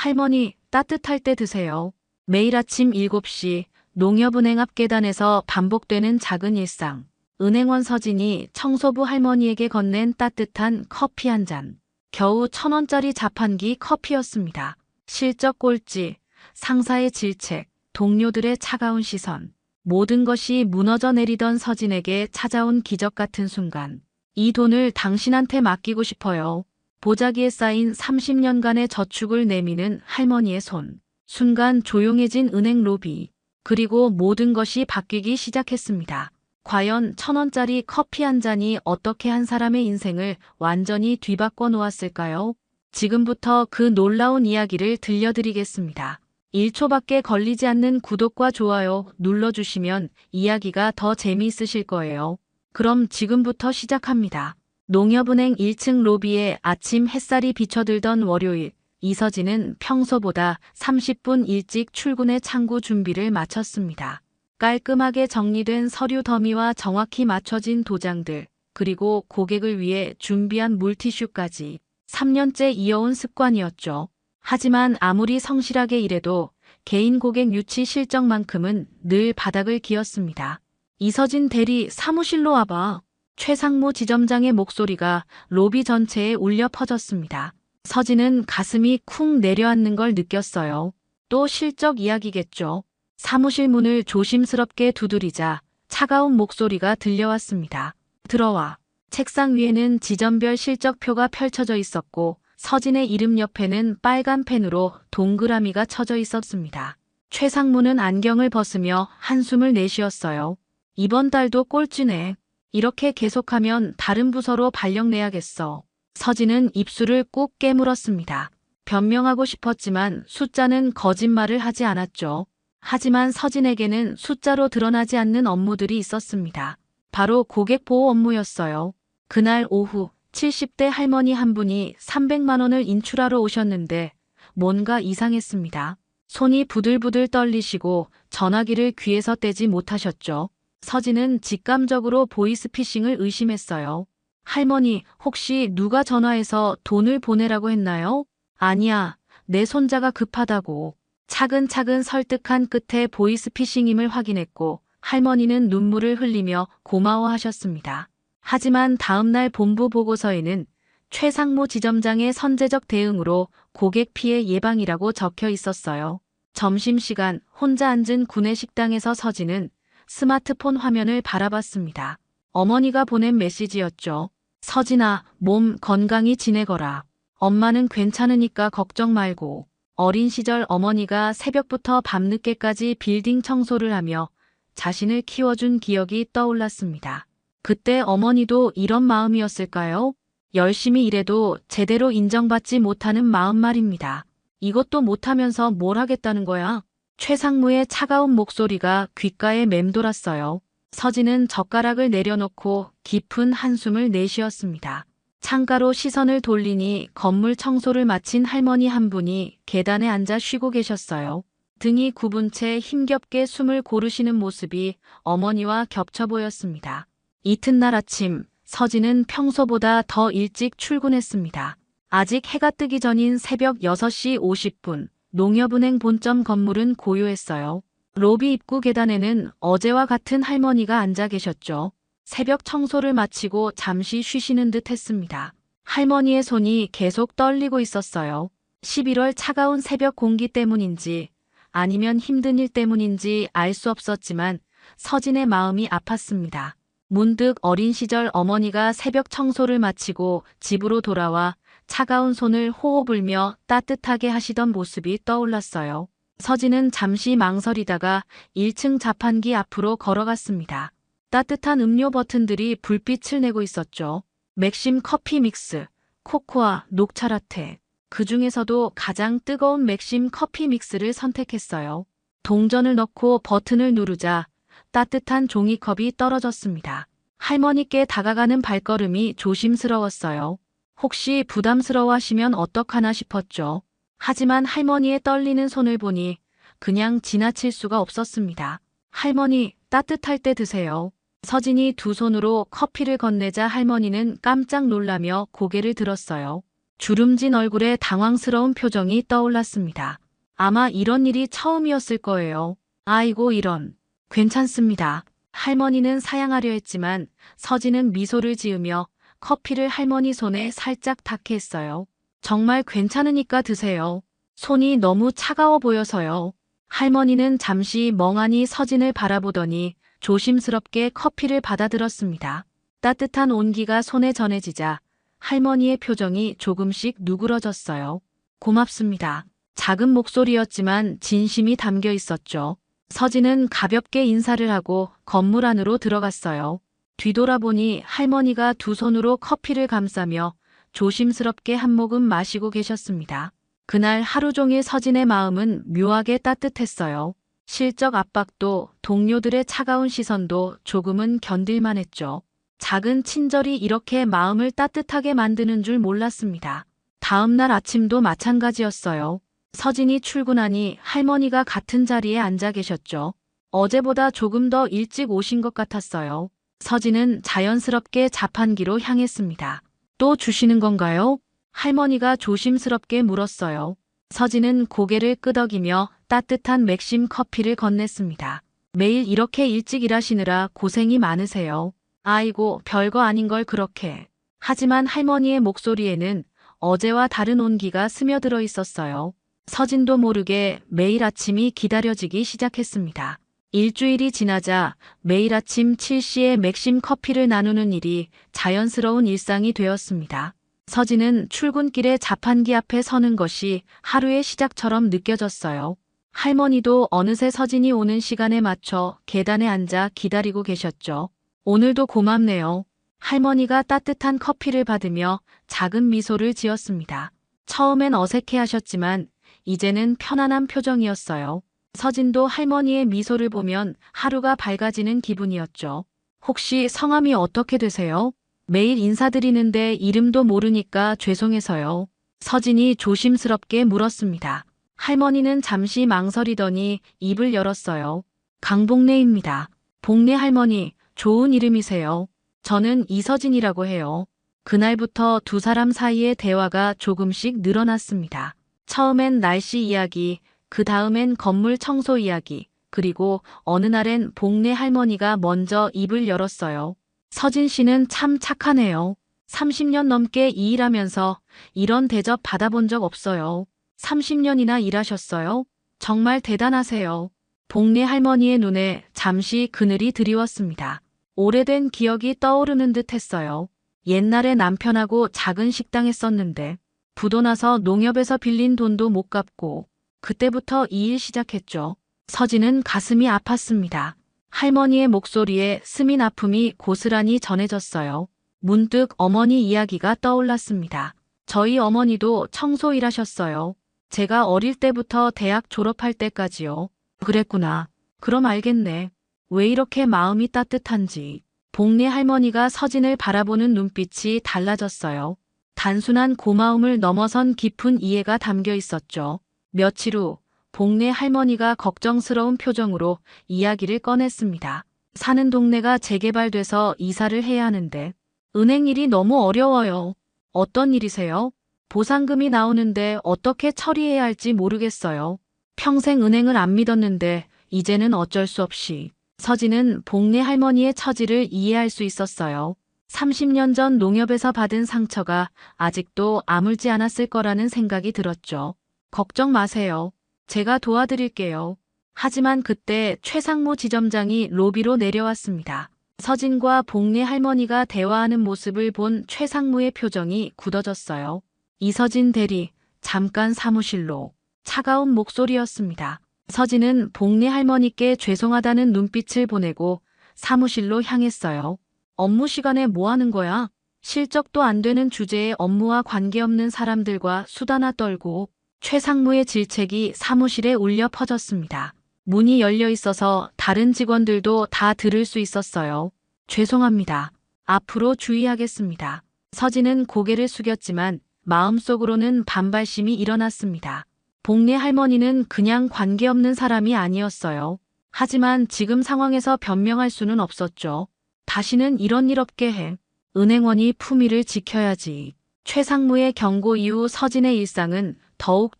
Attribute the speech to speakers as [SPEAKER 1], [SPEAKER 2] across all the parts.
[SPEAKER 1] 할머니, 따뜻할 때 드세요. 매일 아침 7시 농협은행 앞 계단에서 반복되는 작은 일상. 은행원 서진이 청소부 할머니에게 건넨 따뜻한 커피 한 잔. 겨우 1,000원짜리 자판기 커피였습니다. 실적 꼴찌, 상사의 질책, 동료들의 차가운 시선. 모든 것이 무너져 내리던 서진에게 찾아온 기적 같은 순간. 이 돈을 당신한테 맡기고 싶어요. 보자기에 쌓인 30년간의 저축을 내미는 할머니의 손. 순간 조용해진 은행 로비. 그리고 모든 것이 바뀌기 시작했습니다. 과연 1,000원짜리 커피 한 잔이 어떻게 한 사람의 인생을 완전히 뒤바꿔 놓았을까요? 지금부터 그 놀라운 이야기를 들려드리겠습니다. 1초밖에 걸리지 않는 구독과 좋아요 눌러주시면 이야기가 더 재미있으실 거예요. 그럼 지금부터 시작합니다. 농협은행 1층 로비에 아침 햇살이 비춰들던 월요일, 이서진은 평소보다 30분 일찍 출근해 창구 준비를 마쳤습니다. 깔끔하게 정리된 서류 더미와 정확히 맞춰진 도장들, 그리고 고객을 위해 준비한 물티슈까지 3년째 이어온 습관이었죠. 하지만 아무리 성실하게 일해도 개인 고객 유치 실적만큼은 늘 바닥을 기었습니다. 이서진 대리 사무실로 와봐. 최상무 지점장의 목소리가 로비 전체에 울려 퍼졌습니다. 서진은 가슴이 쿵 내려앉는 걸 느꼈어요. 또 실적 이야기겠죠. 사무실 문을 조심스럽게 두드리자 차가운 목소리가 들려왔습니다. 들어와. 책상 위에는 지점별 실적표가 펼쳐져 있었고 서진의 이름 옆에는 빨간 펜으로 동그라미가 쳐져 있었습니다. 최상무는 안경을 벗으며 한숨을 내쉬었어요. 이번 달도 꼴찌네. 이렇게 계속하면 다른 부서로 발령 내야겠어. 서진은 입술을 꾹 깨물었습니다. 변명하고 싶었지만 숫자는 거짓말을 하지 않았죠. 하지만 서진에게는 숫자로 드러나지 않는 업무들이 있었습니다. 바로 고객 보호 업무였어요. 그날 오후 70대 할머니 한 분이 300만 원을 인출하러 오셨는데 뭔가 이상했습니다. 손이 부들부들 떨리시고 전화기를 귀에서 떼지 못하셨죠. 서진은 직감적으로 보이스피싱을 의심했어요. 할머니, 혹시 누가 전화해서 돈을 보내라고 했나요? 아니야, 내 손자가 급하다고. 차근차근 설득한 끝에 보이스피싱임을 확인했고 할머니는 눈물을 흘리며 고마워하셨습니다. 하지만 다음날 본부 보고서에는 최상무 지점장의 선제적 대응으로 고객 피해 예방이라고 적혀 있었어요. 점심시간 혼자 앉은 구내식당에서 서진은 스마트폰 화면을 바라봤습니다. 어머니가 보낸 메시지였죠. 서진아, 몸 건강히 지내거라. 엄마는 괜찮으니까 걱정 말고. 어린 시절 어머니가 새벽부터 밤늦게까지 빌딩 청소를 하며 자신을 키워준 기억이 떠올랐습니다. 그때 어머니도 이런 마음이었을까요? 열심히 일해도 제대로 인정받지 못하는 마음 말입니다. 이것도 못하면서 뭘 하겠다는 거야? 최상무의 차가운 목소리가 귓가에 맴돌았어요. 서진은 젓가락을 내려놓고 깊은 한숨을 내쉬었습니다. 창가로 시선을 돌리니 건물 청소를 마친 할머니 한 분이 계단에 앉아 쉬고 계셨어요. 등이 굽은 채 힘겹게 숨을 고르시는 모습이 어머니와 겹쳐 보였습니다. 이튿날 아침, 서진은 평소보다 더 일찍 출근했습니다. 아직 해가 뜨기 전인 새벽 6시 50분, 농협은행 본점 건물은 고요했어요. 로비 입구 계단에는 어제와 같은 할머니가 앉아 계셨죠. 새벽 청소를 마치고 잠시 쉬시는 듯 했습니다. 할머니의 손이 계속 떨리고 있었어요. 11월 차가운 새벽 공기 때문인지 아니면 힘든 일 때문인지 알 수 없었지만 서진의 마음이 아팠습니다. 문득 어린 시절 어머니가 새벽 청소를 마치고 집으로 돌아와 차가운 손을 호호 불며 따뜻하게 하시던 모습이 떠올랐어요. 서진은 잠시 망설이다가 1층 자판기 앞으로 걸어갔습니다. 따뜻한 음료 버튼들이 불빛을 내고 있었죠. 맥심 커피 믹스, 코코아, 녹차 라테. 그 중에서도 가장 뜨거운 맥심 커피 믹스를 선택했어요. 동전을 넣고 버튼을 누르자 따뜻한 종이컵이 떨어졌습니다. 할머니께 다가가는 발걸음이 조심스러웠어요. 혹시 부담스러워하시면 어떡하나 싶었죠. 하지만 할머니의 떨리는 손을 보니 그냥 지나칠 수가 없었습니다. 할머니, 따뜻할 때 드세요. 서진이 두 손으로 커피를 건네자 할머니는 깜짝 놀라며 고개를 들었어요. 주름진 얼굴에 당황스러운 표정이 떠올랐습니다. 아마 이런 일이 처음이었을 거예요. 아이고 이런. 괜찮습니다. 할머니는 사양하려 했지만 서진은 미소를 지으며 커피를 할머니 손에 살짝 닿게 했어요. 정말 괜찮으니까 드세요. 손이 너무 차가워 보여서요. 할머니는 잠시 멍하니 서진을 바라보더니 조심스럽게 커피를 받아들었습니다. 따뜻한 온기가 손에 전해지자 할머니의 표정이 조금씩 누그러졌어요. 고맙습니다. 작은 목소리였지만 진심이 담겨 있었죠. 서진은 가볍게 인사를 하고 건물 안으로 들어갔어요. 뒤돌아보니 할머니가 두 손으로 커피를 감싸며 조심스럽게 한 모금 마시고 계셨습니다. 그날 하루 종일 서진의 마음은 묘하게 따뜻했어요. 실적 압박도 동료들의 차가운 시선도 조금은 견딜만 했죠. 작은 친절이 이렇게 마음을 따뜻하게 만드는 줄 몰랐습니다. 다음 날 아침도 마찬가지였어요. 서진이 출근하니 할머니가 같은 자리에 앉아 계셨죠. 어제보다 조금 더 일찍 오신 것 같았어요. 서진은 자연스럽게 자판기로 향했습니다. 또 주시는 건가요? 할머니가 조심스럽게 물었어요. 서진은 고개를 끄덕이며 따뜻한 맥심 커피를 건넸습니다. 매일 이렇게 일찍 일하시느라 고생이 많으세요. 아이고, 별거 아닌 걸 그렇게. 하지만 할머니의 목소리에는 어제와 다른 온기가 스며들어 있었어요. 서진도 모르게 매일 아침이 기다려지기 시작했습니다. 일주일이 지나자 매일 아침 7시에 맥심 커피를 나누는 일이 자연스러운 일상이 되었습니다. 서진은 출근길에 자판기 앞에 서는 것이 하루의 시작처럼 느껴졌어요. 할머니도 어느새 서진이 오는 시간에 맞춰 계단에 앉아 기다리고 계셨죠. 오늘도 고맙네요. 할머니가 따뜻한 커피를 받으며 작은 미소를 지었습니다. 처음엔 어색해하셨지만 이제는 편안한 표정이었어요. 서진도 할머니의 미소를 보면 하루가 밝아지는 기분이었죠. 혹시 성함이 어떻게 되세요? 매일 인사드리는데 이름도 모르니까 죄송해서요. 서진이 조심스럽게 물었습니다. 할머니는 잠시 망설이더니 입을 열었어요. 강복래입니다. 복래 할머니, 좋은 이름이세요. 저는 이서진이라고 해요. 그날부터 두 사람 사이의 대화가 조금씩 늘어났습니다. 처음엔 날씨 이야기, 그 다음엔 건물 청소 이야기, 그리고 어느 날엔 복래 할머니가 먼저 입을 열었어요. 서진 씨는 참 착하네요. 30년 넘게 이 일하면서 이런 대접 받아본 적 없어요. 30년이나 일하셨어요? 정말 대단하세요. 복래 할머니의 눈에 잠시 그늘이 드리웠습니다. 오래된 기억이 떠오르는 듯 했어요. 옛날에 남편하고 작은 식당 했었는데 부도 나서 농협에서 빌린 돈도 못 갚고 그때부터 이 일 시작했죠. 서진은 가슴이 아팠습니다. 할머니의 목소리에 스민 아픔이 고스란히 전해졌어요. 문득 어머니 이야기가 떠올랐습니다. 저희 어머니도 청소 일하셨어요. 제가 어릴 때부터 대학 졸업할 때까지요. 그랬구나. 그럼 알겠네. 왜 이렇게 마음이 따뜻한지. 복래 할머니가 서진을 바라보는 눈빛이 달라졌어요. 단순한 고마움을 넘어선 깊은 이해가 담겨 있었죠. 며칠 후 복래 할머니가 걱정스러운 표정으로 이야기를 꺼냈습니다. 사는 동네가 재개발돼서 이사를 해야 하는데 은행 일이 너무 어려워요. 어떤 일이세요? 보상금이 나오는데 어떻게 처리해야 할지 모르겠어요. 평생 은행을 안 믿었는데 이제는 어쩔 수 없이. 서진은 복래 할머니의 처지를 이해할 수 있었어요. 30년 전 농협에서 받은 상처가 아직도 아물지 않았을 거라는 생각이 들었죠. 걱정 마세요. 제가 도와드릴게요. 하지만 그때 최상무 지점장이 로비로 내려왔습니다. 서진과 복래 할머니가 대화하는 모습을 본 최상무의 표정이 굳어졌어요. 이서진 대리, 잠깐 사무실로. 차가운 목소리였습니다. 서진은 복래 할머니께 죄송하다는 눈빛을 보내고 사무실로 향했어요. 업무 시간에 뭐 하는 거야? 실적도 안 되는 주제에 업무와 관계없는 사람들과 수다나 떨고. 최상무의 질책이 사무실에 울려 퍼졌습니다. 문이 열려 있어서 다른 직원들도 다 들을 수 있었어요. 죄송합니다. 앞으로 주의하겠습니다. 서진은 고개를 숙였지만 마음속으로는 반발심이 일어났습니다. 복래 할머니는 그냥 관계없는 사람이 아니었어요. 하지만 지금 상황에서 변명할 수는 없었죠. 다시는 이런 일 없게 해. 은행원이 품위를 지켜야지. 최상무의 경고 이후 서진의 일상은 더욱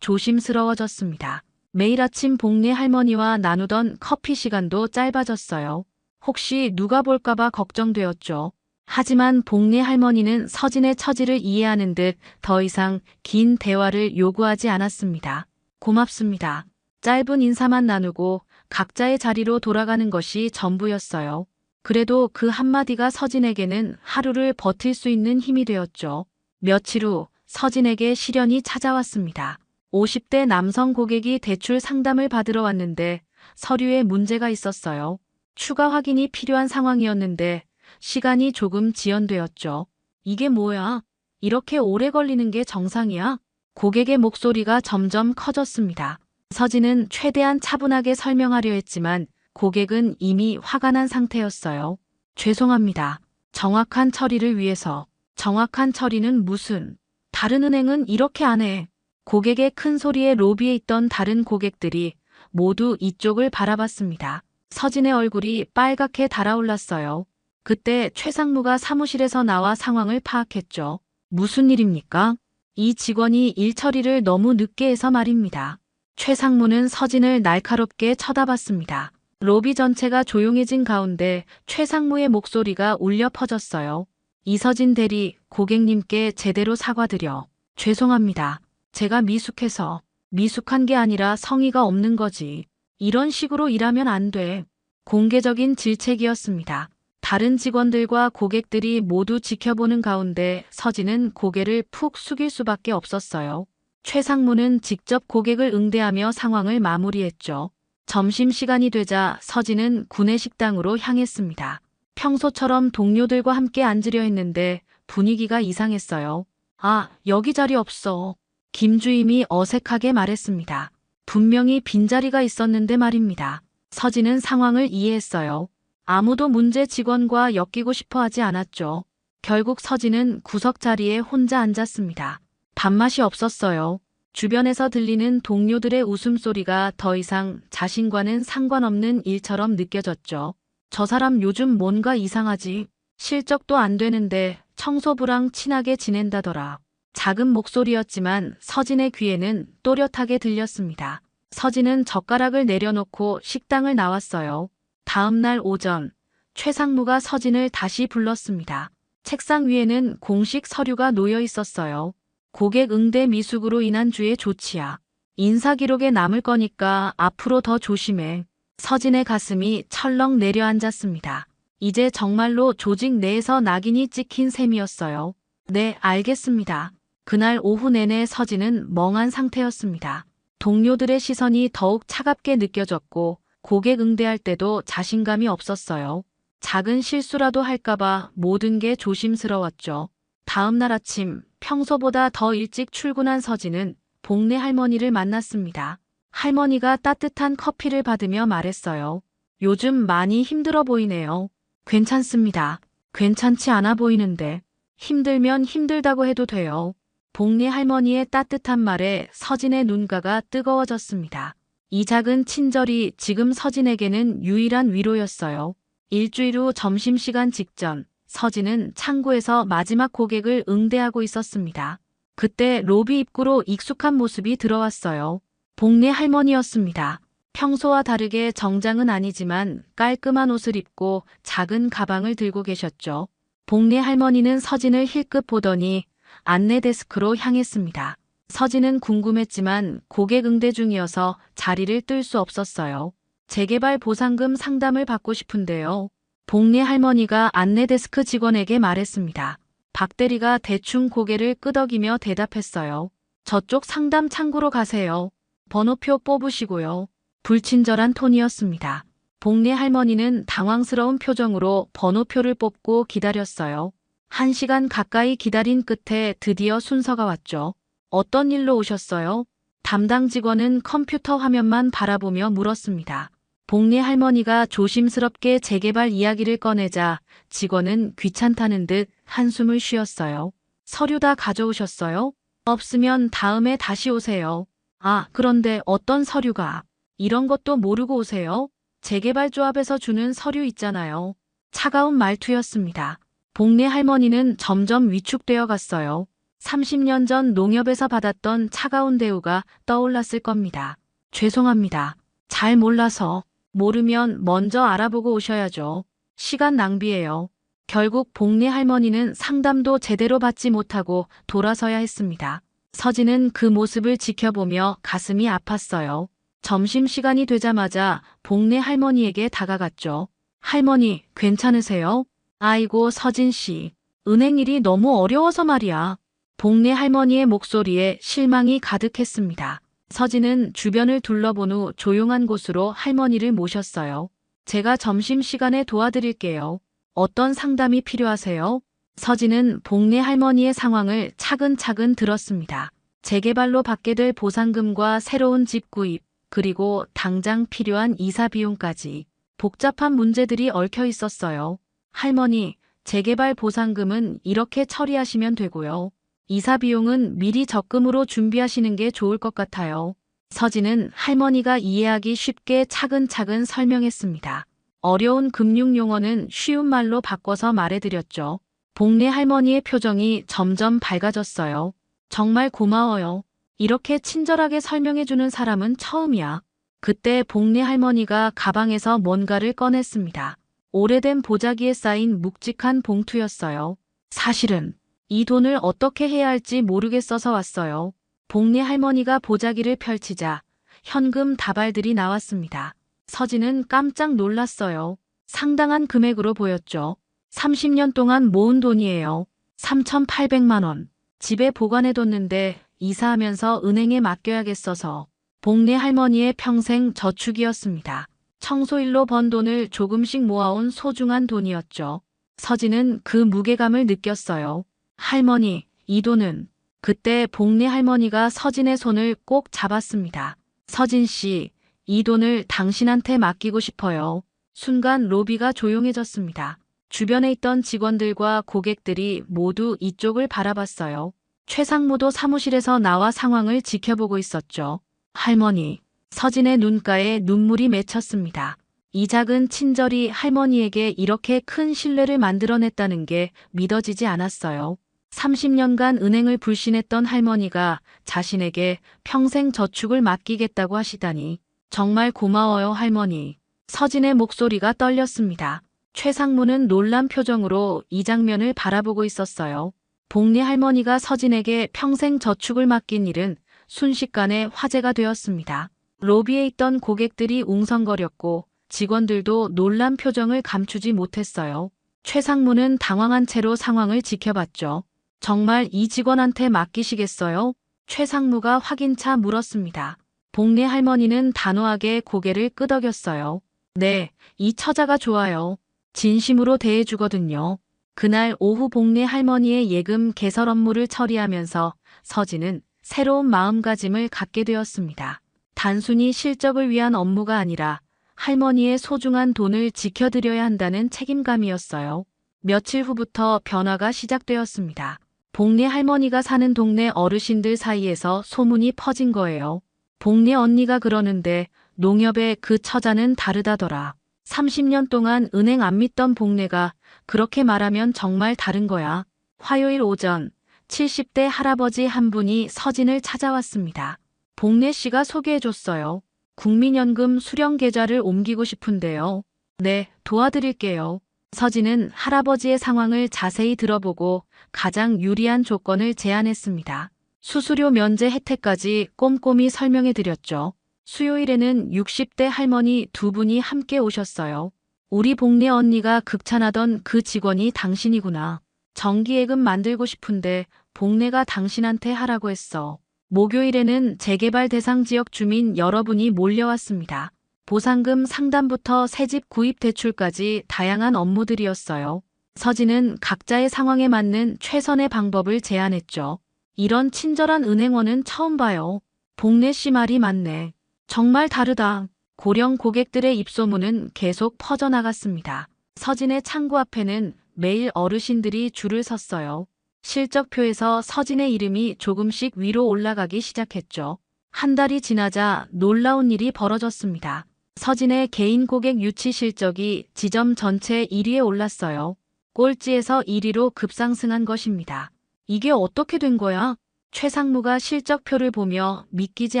[SPEAKER 1] 조심스러워졌습니다. 매일 아침 복리 할머니와 나누던 커피 시간도 짧아졌어요. 혹시 누가 볼까봐 걱정되었죠. 하지만 복리 할머니는 서진의 처지를 이해하는 듯 더 이상 긴 대화를 요구하지 않았습니다. 고맙습니다. 짧은 인사만 나누고 각자의 자리로 돌아가는 것이 전부였어요. 그래도 그 한마디가 서진에게는 하루를 버틸 수 있는 힘이 되었죠. 며칠 후 서진에게 시련이 찾아왔습니다. 50대 남성 고객이 대출 상담을 받으러 왔는데 서류에 문제가 있었어요. 추가 확인이 필요한 상황이었는데 시간이 조금 지연되었죠. 이게 뭐야? 이렇게 오래 걸리는 게 정상이야? 고객의 목소리가 점점 커졌습니다. 서진은 최대한 차분하게 설명하려 했지만 고객은 이미 화가 난 상태였어요. 죄송합니다. 정확한 처리를 위해서. 정확한 처리는 무슨? 다른 은행은 이렇게 안 해. 고객의 큰 소리에 로비에 있던 다른 고객들이 모두 이쪽을 바라봤습니다. 서진의 얼굴이 빨갛게 달아올랐어요. 그때 최상무가 사무실에서 나와 상황을 파악했죠. 무슨 일입니까? 이 직원이 일 처리를 너무 늦게 해서 말입니다. 최상무는 서진을 날카롭게 쳐다봤습니다. 로비 전체가 조용해진 가운데 최상무의 목소리가 울려 퍼졌어요. 이서진 대리, 고객님께 제대로 사과드려. 죄송합니다. 제가 미숙해서. 미숙한 게 아니라 성의가 없는 거지. 이런 식으로 일하면 안 돼. 공개적인 질책이었습니다. 다른 직원들과 고객들이 모두 지켜보는 가운데 서진은 고개를 푹 숙일 수밖에 없었어요. 최상무는 직접 고객을 응대하며 상황을 마무리했죠. 점심시간이 되자 서진은 구내식당으로 향했습니다. 평소처럼 동료들과 함께 앉으려 했는데 분위기가 이상했어요. 아, 여기 자리 없어. 김주임이 어색하게 말했습니다. 분명히 빈자리가 있었는데 말입니다. 서진은 상황을 이해했어요. 아무도 문제 직원과 엮이고 싶어 하지 않았죠. 결국 서진은 구석 자리에 혼자 앉았습니다. 밥맛이 없었어요. 주변에서 들리는 동료들의 웃음소리가 더 이상 자신과는 상관없는 일처럼 느껴졌죠. 저 사람 요즘 뭔가 이상하지. 실적도 안 되는데 청소부랑 친하게 지낸다더라. 작은 목소리였지만 서진의 귀에는 또렷하게 들렸습니다. 서진은 젓가락을 내려놓고 식당을 나왔어요. 다음 날 오전, 최상무가 서진을 다시 불렀습니다. 책상 위에는 공식 서류가 놓여 있었어요. 고객 응대 미숙으로 인한 주의 조치야. 인사 기록에 남을 거니까 앞으로 더 조심해. 서진의 가슴이 철렁 내려앉았습니다. 이제 정말로 조직 내에서 낙인이 찍힌 셈이었어요. 네, 알겠습니다. 그날 오후 내내 서진은 멍한 상태였습니다. 동료들의 시선이 더욱 차갑게 느껴졌고 고객 응대할 때도 자신감이 없었어요. 작은 실수라도 할까봐 모든 게 조심스러웠죠. 다음 날 아침 평소보다 더 일찍 출근한 서진은 복례 할머니를 만났습니다. 할머니가 따뜻한 커피를 받으며 말했어요. 요즘 많이 힘들어 보이네요. 괜찮습니다. 괜찮지 않아 보이는데. 힘들면 힘들다고 해도 돼요. 복례 할머니의 따뜻한 말에 서진의 눈가가 뜨거워졌습니다. 이 작은 친절이 지금 서진에게는 유일한 위로였어요. 일주일 후 점심시간 직전, 서진은 창구에서 마지막 고객을 응대하고 있었습니다. 그때 로비 입구로 익숙한 모습이 들어왔어요. 복례 할머니였습니다. 평소와 다르게 정장은 아니지만 깔끔한 옷을 입고 작은 가방을 들고 계셨죠. 복례 할머니는 서진을 힐끗 보더니 안내 데스크로 향했습니다. 서진은 궁금했지만 고객 응대 중이어서 자리를 뜰 수 없었어요. 재개발 보상금 상담을 받고 싶은데요. 복례 할머니가 안내 데스크 직원에게 말했습니다. 박 대리가 대충 고개를 끄덕이며 대답했어요. 저쪽 상담 창구로 가세요. 번호표 뽑으시고요. 불친절한 톤이었습니다. 복례 할머니는 당황스러운 표정으로 번호표를 뽑고 기다렸어요. 1시간 가까이 기다린 끝에 드디어 순서가 왔죠. 어떤 일로 오셨어요? 담당 직원은 컴퓨터 화면만 바라보며 물었습니다. 복례 할머니가 조심스럽게 재개발 이야기를 꺼내자 직원은 귀찮다는 듯 한숨을 쉬었어요. 서류 다 가져오셨어요? 없으면 다음에 다시 오세요. 아, 그런데 어떤 서류가? 이런 것도 모르고 오세요? 재개발 조합에서 주는 서류 있잖아요. 차가운 말투였습니다. 복례 할머니는 점점 위축되어 갔어요. 30년 전 농협에서 받았던 차가운 대우가 떠올랐을 겁니다. 죄송합니다. 잘 몰라서. 모르면 먼저 알아보고 오셔야죠. 시간 낭비예요. 결국 복리 할머니는 상담도 제대로 받지 못하고 돌아서야 했습니다. 서진은 그 모습을 지켜보며 가슴이 아팠어요. 점심시간이 되자마자 복리 할머니에게 다가갔죠. 할머니, 괜찮으세요? 아이고, 서진 씨. 은행 일이 너무 어려워서 말이야. 복리 할머니의 목소리에 실망이 가득했습니다. 서진은 주변을 둘러본 후 조용한 곳으로 할머니를 모셨어요. 제가 점심시간에 도와드릴게요. 어떤 상담이 필요하세요? 서진은 복리 할머니의 상황을 차근차근 들었습니다. 재개발로 받게 될 보상금과 새로운 집 구입, 그리고 당장 필요한 이사 비용까지 복잡한 문제들이 얽혀 있었어요. 할머니, 재개발 보상금은 이렇게 처리하시면 되고요. 이사 비용은 미리 적금으로 준비하시는 게 좋을 것 같아요. 서진은 할머니가 이해하기 쉽게 차근차근 설명했습니다. 어려운 금융 용어는 쉬운 말로 바꿔서 말해드렸죠. 복리 할머니의 표정이 점점 밝아졌어요. 정말 고마워요. 이렇게 친절하게 설명해주는 사람은 처음이야. 그때 복리 할머니가 가방에서 뭔가를 꺼냈습니다. 오래된 보자기에 쌓인 묵직한 봉투였어요. 사실은 이 돈을 어떻게 해야 할지 모르겠어서 왔어요. 복리 할머니가 보자기를 펼치자 현금 다발들이 나왔습니다. 서진은 깜짝 놀랐어요. 상당한 금액으로 보였죠. 30년 동안 모은 돈이에요. 3,800만 원. 집에 보관해뒀는데 이사하면서 은행에 맡겨야겠어서. 복리 할머니의 평생 저축이었습니다. 청소일로 번 돈을 조금씩 모아온 소중한 돈이었죠. 서진은 그 무게감을 느꼈어요. 할머니, 이 돈은. 그때 복리 할머니가 서진의 손을 꼭 잡았습니다. 서진 씨, 이 돈을 당신한테 맡기고 싶어요. 순간 로비가 조용해졌습니다. 주변에 있던 직원들과 고객들이 모두 이쪽을 바라봤어요. 최상무도 사무실에서 나와 상황을 지켜보고 있었죠. 할머니, 서진의 눈가에 눈물이 맺혔습니다. 이 작은 친절이 할머니에게 이렇게 큰 신뢰를 만들어냈다는 게 믿어지지 않았어요. 30년간 은행을 불신했던 할머니가 자신에게 평생 저축을 맡기겠다고 하시다니. 정말 고마워요, 할머니. 서진의 목소리가 떨렸습니다. 최상무는 놀란 표정으로 이 장면을 바라보고 있었어요. 복리 할머니가 서진에게 평생 저축을 맡긴 일은 순식간에 화제가 되었습니다. 로비에 있던 고객들이 웅성거렸고 직원들도 놀란 표정을 감추지 못했어요. 최상무는 당황한 채로 상황을 지켜봤죠. 정말 이 직원한테 맡기시겠어요? 최상무가 확인차 물었습니다. 복리 할머니는 단호하게 고개를 끄덕였어요. 네, 이 처자가 좋아요. 진심으로 대해주거든요. 그날 오후 복리 할머니의 예금 개설 업무를 처리하면서 서진은 새로운 마음가짐을 갖게 되었습니다. 단순히 실적을 위한 업무가 아니라 할머니의 소중한 돈을 지켜드려야 한다는 책임감이었어요. 며칠 후부터 변화가 시작되었습니다. 복리 할머니가 사는 동네 어르신들 사이에서 소문이 퍼진 거예요. 복리 언니가 그러는데 농협의 그 처자는 다르다더라. 30년 동안 은행 안 믿던 복리가 그렇게 말하면 정말 다른 거야. 화요일 오전 70대 할아버지 한 분이 서진을 찾아왔습니다. 복리 씨가 소개해줬어요. 국민연금 수령 계좌를 옮기고 싶은데요. 네, 도와드릴게요. 서진은 할아버지의 상황을 자세히 들어보고 가장 유리한 조건을 제안했습니다. 수수료 면제 혜택까지 꼼꼼히 설명해드렸죠. 수요일에는 60대 할머니 두 분이 함께 오셨어요. 우리 복리 언니가 극찬하던 그 직원이 당신이구나. 정기예금 만들고 싶은데 복리가 당신한테 하라고 했어. 목요일에는 재개발 대상 지역 주민 여러분이 몰려왔습니다. 보상금 상담부터 새집 구입 대출까지 다양한 업무들이었어요. 서진은 각자의 상황에 맞는 최선의 방법을 제안했죠. 이런 친절한 은행원은 처음 봐요. 복리 씨 말이 맞네. 정말 다르다. 고령 고객들의 입소문은 계속 퍼져나갔습니다. 서진의 창구 앞에는 매일 어르신들이 줄을 섰어요. 실적표에서 서진의 이름이 조금씩 위로 올라가기 시작했죠. 한 달이 지나자 놀라운 일이 벌어졌습니다. 서진의 개인 고객 유치 실적이 지점 전체 1위에 올랐어요. 꼴찌에서 1위로 급상승한 것입니다. 이게 어떻게 된 거야? 최상무가 실적표를 보며 믿기지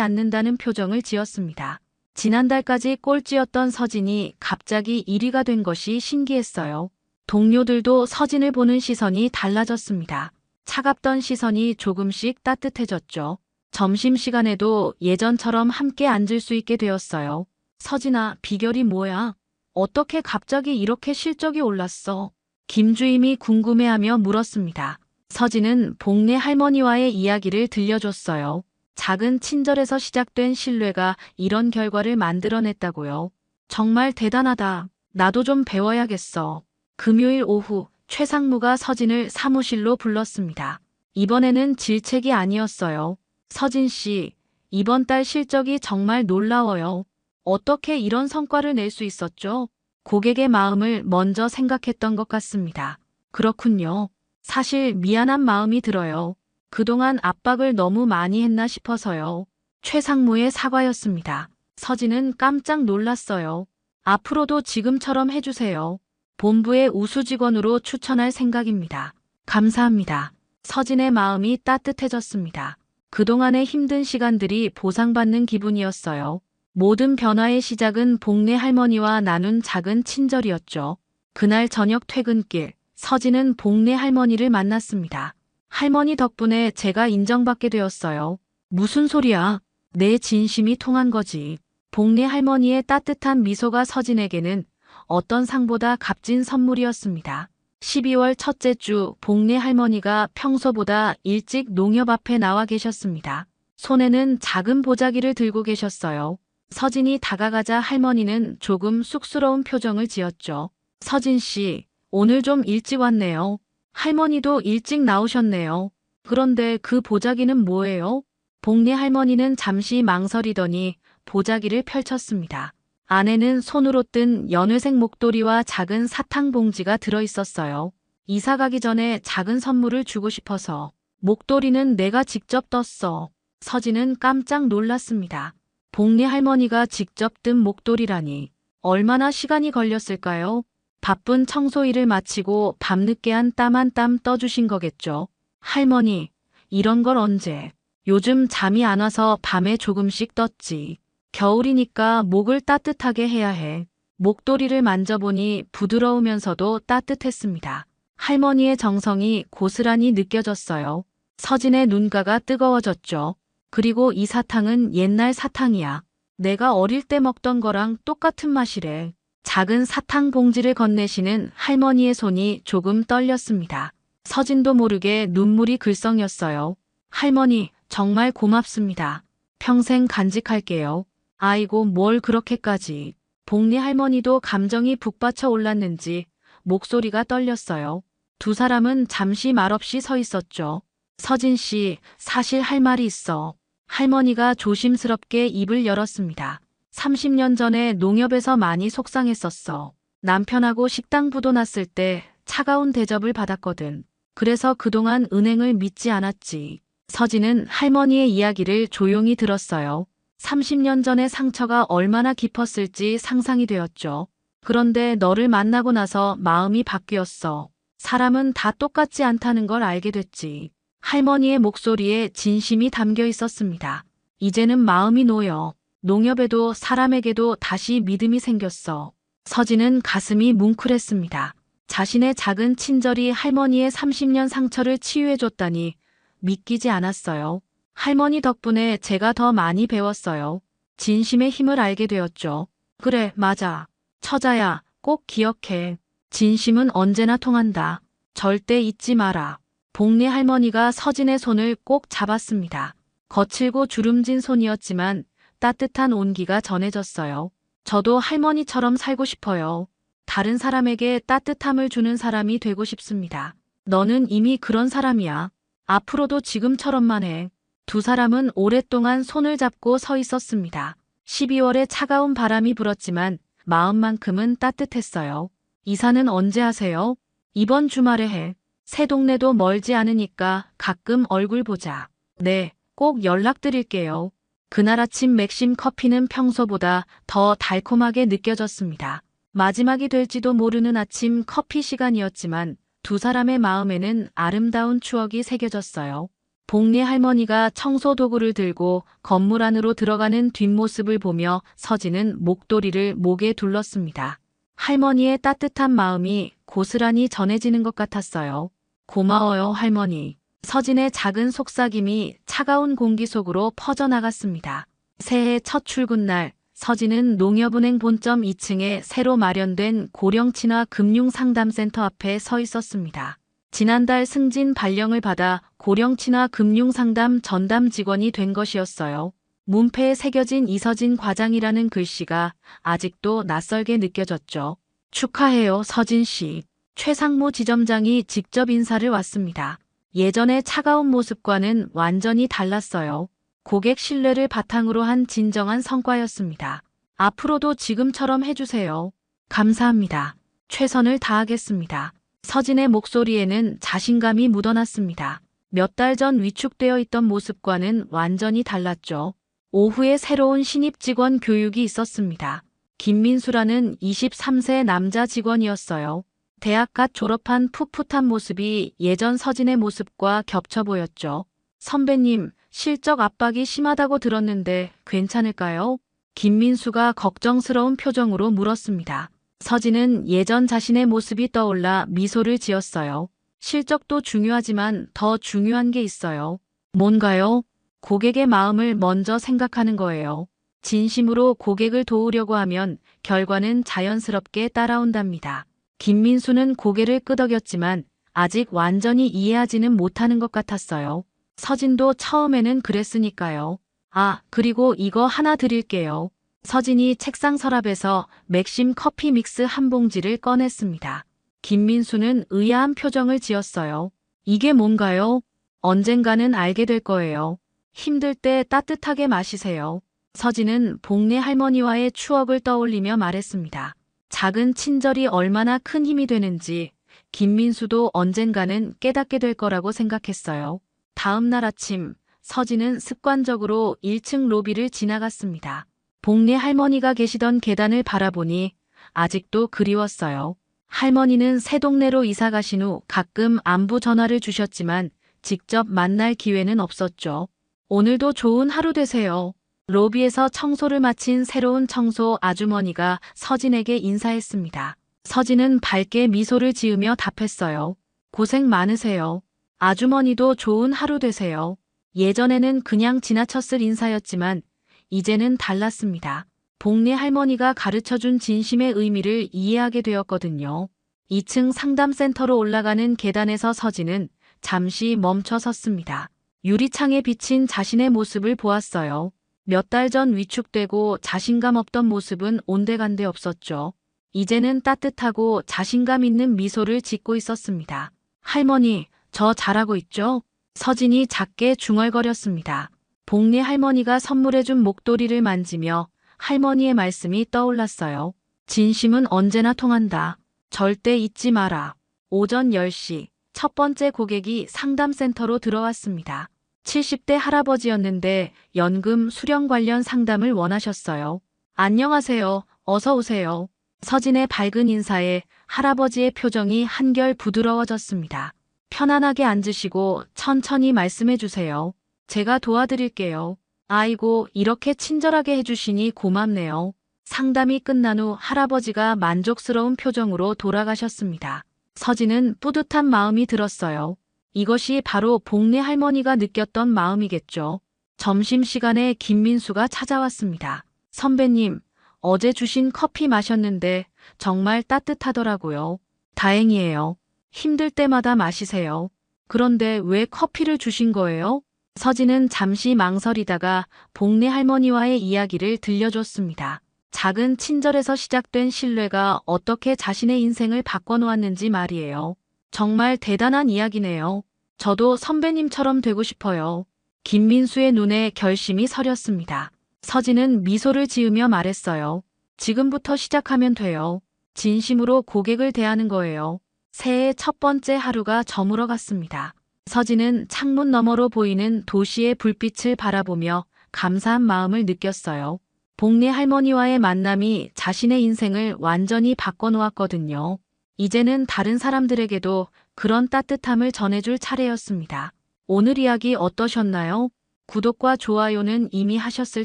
[SPEAKER 1] 않는다는 표정을 지었습니다. 지난달까지 꼴찌였던 서진이 갑자기 1위가 된 것이 신기했어요. 동료들도 서진을 보는 시선이 달라졌습니다. 차갑던 시선이 조금씩 따뜻해졌죠. 점심시간에도 예전처럼 함께 앉을 수 있게 되었어요. 서진아, 비결이 뭐야? 어떻게 갑자기 이렇게 실적이 올랐어? 김주임이 궁금해하며 물었습니다. 서진은 복례 할머니와의 이야기를 들려줬어요. 작은 친절에서 시작된 신뢰가 이런 결과를 만들어냈다고요. 정말 대단하다. 나도 좀 배워야겠어. 금요일 오후 최상무가 서진을 사무실로 불렀습니다. 이번에는 질책이 아니었어요. 서진 씨, 이번 달 실적이 정말 놀라워요. 어떻게 이런 성과를 낼 수 있었죠? 고객의 마음을 먼저 생각했던 것 같습니다. 그렇군요. 사실 미안한 마음이 들어요. 그동안 압박을 너무 많이 했나 싶어서요. 최상무의 사과였습니다. 서진은 깜짝 놀랐어요. 앞으로도 지금처럼 해주세요. 본부의 우수 직원으로 추천할 생각입니다. 감사합니다. 서진의 마음이 따뜻해졌습니다. 그동안의 힘든 시간들이 보상받는 기분이었어요. 모든 변화의 시작은 복례 할머니와 나눈 작은 친절이었죠. 그날 저녁 퇴근길, 서진은 복례 할머니를 만났습니다. 할머니 덕분에 제가 인정받게 되었어요. 무슨 소리야? 내 진심이 통한 거지. 복례 할머니의 따뜻한 미소가 서진에게는 어떤 상보다 값진 선물이었습니다. 12월 첫째 주 복례 할머니가 평소보다 일찍 농협 앞에 나와 계셨습니다. 손에는 작은 보자기를 들고 계셨어요. 서진이 다가가자 할머니는 조금 쑥스러운 표정을 지었죠. 서진 씨, 오늘 좀 일찍 왔네요. 할머니도 일찍 나오셨네요. 그런데 그 보자기는 뭐예요? 복례 할머니는 잠시 망설이더니 보자기를 펼쳤습니다. 안에는 손으로 뜬 연회색 목도리와 작은 사탕 봉지가 들어있었어요. 이사 가기 전에 작은 선물을 주고 싶어서. 목도리는 내가 직접 떴어. 서진은 깜짝 놀랐습니다. 복례 할머니가 직접 뜬 목도리라니. 얼마나 시간이 걸렸을까요? 바쁜 청소 일을 마치고 밤늦게 한 땀 한 땀 떠주신 거겠죠. 할머니, 이런 걸 언제? 요즘 잠이 안 와서 밤에 조금씩 떴지. 겨울이니까 목을 따뜻하게 해야 해. 목도리를 만져보니 부드러우면서도 따뜻했습니다. 할머니의 정성이 고스란히 느껴졌어요. 서진의 눈가가 뜨거워졌죠. 그리고 이 사탕은 옛날 사탕이야. 내가 어릴 때 먹던 거랑 똑같은 맛이래. 작은 사탕 봉지를 건네시는 할머니의 손이 조금 떨렸습니다. 서진도 모르게 눈물이 글썽였어요. 할머니, 정말 고맙습니다. 평생 간직할게요. 아이고, 뭘 그렇게까지. 복례 할머니도 감정이 북받쳐 올랐는지 목소리가 떨렸어요. 두 사람은 잠시 말없이 서 있었죠. 서진 씨, 사실 할 말이 있어. 할머니가 조심스럽게 입을 열었습니다. 30년 전에 농협에서 많이 속상했었어. 남편하고 식당 부도 났을 때 차가운 대접을 받았거든. 그래서 그동안 은행을 믿지 않았지. 서진은 할머니의 이야기를 조용히 들었어요. 30년 전의 상처가 얼마나 깊었을지 상상이 되었죠. 그런데 너를 만나고 나서 마음이 바뀌었어. 사람은 다 똑같지 않다는 걸 알게 됐지. 할머니의 목소리에 진심이 담겨 있었습니다. 이제는 마음이 놓여. 농협에도 사람에게도 다시 믿음이 생겼어. 서진은 가슴이 뭉클했습니다. 자신의 작은 친절이 할머니의 30년 상처를 치유해줬다니 믿기지 않았어요. 할머니 덕분에 제가 더 많이 배웠어요. 진심의 힘을 알게 되었죠. 그래, 맞아. 처자야, 꼭 기억해. 진심은 언제나 통한다. 절대 잊지 마라. 복례 할머니가 서진의 손을 꼭 잡았습니다. 거칠고 주름진 손이었지만 따뜻한 온기가 전해졌어요. 저도 할머니처럼 살고 싶어요. 다른 사람에게 따뜻함을 주는 사람이 되고 싶습니다. 너는 이미 그런 사람이야. 앞으로도 지금처럼만 해. 두 사람은 오랫동안 손을 잡고 서 있었습니다. 12월에 차가운 바람이 불었지만 마음만큼은 따뜻했어요. 이사는 언제 하세요? 이번 주말에 해. 새 동네도 멀지 않으니까 가끔 얼굴 보자. 네, 꼭 연락드릴게요. 그날 아침 맥심 커피는 평소보다 더 달콤하게 느껴졌습니다. 마지막이 될지도 모르는 아침 커피 시간이었지만 두 사람의 마음에는 아름다운 추억이 새겨졌어요. 복리 할머니가 청소 도구를 들고 건물 안으로 들어가는 뒷모습을 보며 서진은 목도리를 목에 둘렀습니다. 할머니의 따뜻한 마음이 고스란히 전해지는 것 같았어요. 고마워요, 할머니. 서진의 작은 속삭임이 차가운 공기 속으로 퍼져나갔습니다. 새해 첫 출근날, 서진은 농협은행 본점 2층에 새로 마련된 고령친화 금융상담센터 앞에 서 있었습니다. 지난달 승진 발령을 받아 고령친화 금융상담 전담 직원이 된 것이었어요. 문패에 새겨진 이서진 과장이라는 글씨가 아직도 낯설게 느껴졌죠. 축하해요, 서진 씨. 최상무 지점장이 직접 인사를 왔습니다. 예전의 차가운 모습과는 완전히 달랐어요. 고객 신뢰를 바탕으로 한 진정한 성과였습니다. 앞으로도 지금처럼 해주세요. 감사합니다. 최선을 다하겠습니다. 서진의 목소리에는 자신감이 묻어났습니다. 몇 달 전 위축되어 있던 모습과는 완전히 달랐죠. 오후에 새로운 신입 직원 교육이 있었습니다. 김민수라는 23세 남자 직원이었어요. 대학 갓 졸업한 풋풋한 모습이 예전 서진의 모습과 겹쳐 보였죠. 선배님, 실적 압박이 심하다고 들었는데 괜찮을까요? 김민수가 걱정스러운 표정으로 물었습니다. 서진은 예전 자신의 모습이 떠올라 미소를 지었어요. 실적도 중요하지만 더 중요한 게 있어요. 뭔가요? 고객의 마음을 먼저 생각하는 거예요. 진심으로 고객을 도우려고 하면 결과는 자연스럽게 따라온답니다. 김민수는 고개를 끄덕였지만 아직 완전히 이해하지는 못하는 것 같았어요. 서진도 처음에는 그랬으니까요. 아, 그리고 이거 하나 드릴게요. 서진이 책상 서랍에서 맥심 커피 믹스 한 봉지를 꺼냈습니다. 김민수는 의아한 표정을 지었어요. 이게 뭔가요? 언젠가는 알게 될 거예요. 힘들 때 따뜻하게 마시세요. 서진은 복리 할머니와의 추억을 떠올리며 말했습니다. 작은 친절이 얼마나 큰 힘이 되는지 김민수도 언젠가는 깨닫게 될 거라고 생각했어요. 다음 날 아침, 서진은 습관적으로 1층 로비를 지나갔습니다. 복리 할머니가 계시던 계단을 바라보니 아직도 그리웠어요. 할머니는 새 동네로 이사 가신 후 가끔 안부 전화를 주셨지만 직접 만날 기회는 없었죠. 오늘도 좋은 하루 되세요. 로비에서 청소를 마친 새로운 청소 아주머니가 서진에게 인사했습니다. 서진은 밝게 미소를 지으며 답했어요. 고생 많으세요. 아주머니도 좋은 하루 되세요. 예전에는 그냥 지나쳤을 인사였지만 이제는 달랐습니다. 복리 할머니가 가르쳐준 진심의 의미를 이해하게 되었거든요. 2층 상담센터로 올라가는 계단에서 서진은 잠시 멈춰 섰습니다. 유리창에 비친 자신의 모습을 보았어요. 몇 달 전 위축되고 자신감 없던 모습은 온데간데 없었죠. 이제는 따뜻하고 자신감 있는 미소를 짓고 있었습니다. 할머니, 저 잘하고 있죠? 서진이 작게 중얼거렸습니다. 복리 할머니가 선물해준 목도리를 만지며 할머니의 말씀이 떠올랐어요. 진심은 언제나 통한다. 절대 잊지 마라. 오전 10시, 첫 번째 고객이 상담센터로 들어왔습니다. 70대 할아버지였는데 연금 수령 관련 상담을 원하셨어요. 안녕하세요. 어서 오세요. 서진의 밝은 인사에 할아버지의 표정이 한결 부드러워졌습니다. 편안하게 앉으시고 천천히 말씀해 주세요. 제가 도와드릴게요. 아이고, 이렇게 친절하게 해주시니 고맙네요. 상담이 끝난 후 할아버지가 만족스러운 표정으로 돌아가셨습니다. 서진은 뿌듯한 마음이 들었어요. 이것이 바로 복리 할머니가 느꼈던 마음이겠죠. 점심시간에 김민수가 찾아왔습니다. 선배님, 어제 주신 커피 마셨는데 정말 따뜻하더라고요. 다행이에요. 힘들 때마다 마시세요. 그런데 왜 커피를 주신 거예요? 서진은 잠시 망설이다가 복리 할머니와의 이야기를 들려줬습니다. 작은 친절에서 시작된 신뢰가 어떻게 자신의 인생을 바꿔놓았는지 말이에요. 정말 대단한 이야기네요. 저도 선배님처럼 되고 싶어요. 김민수의 눈에 결심이 서렸습니다. 서진은 미소를 지으며 말했어요. 지금부터 시작하면 돼요. 진심으로 고객을 대하는 거예요. 새해 첫 번째 하루가 저물어 갔습니다. 서진은 창문 너머로 보이는 도시의 불빛을 바라보며 감사한 마음을 느꼈어요. 복리 할머니와의 만남이 자신의 인생을 완전히 바꿔놓았거든요. 이제는 다른 사람들에게도 그런 따뜻함을 전해줄 차례였습니다. 오늘 이야기 어떠셨나요? 구독과 좋아요는 이미 하셨을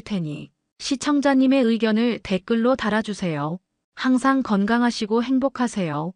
[SPEAKER 1] 테니 시청자님의 의견을 댓글로 달아주세요. 항상 건강하시고 행복하세요.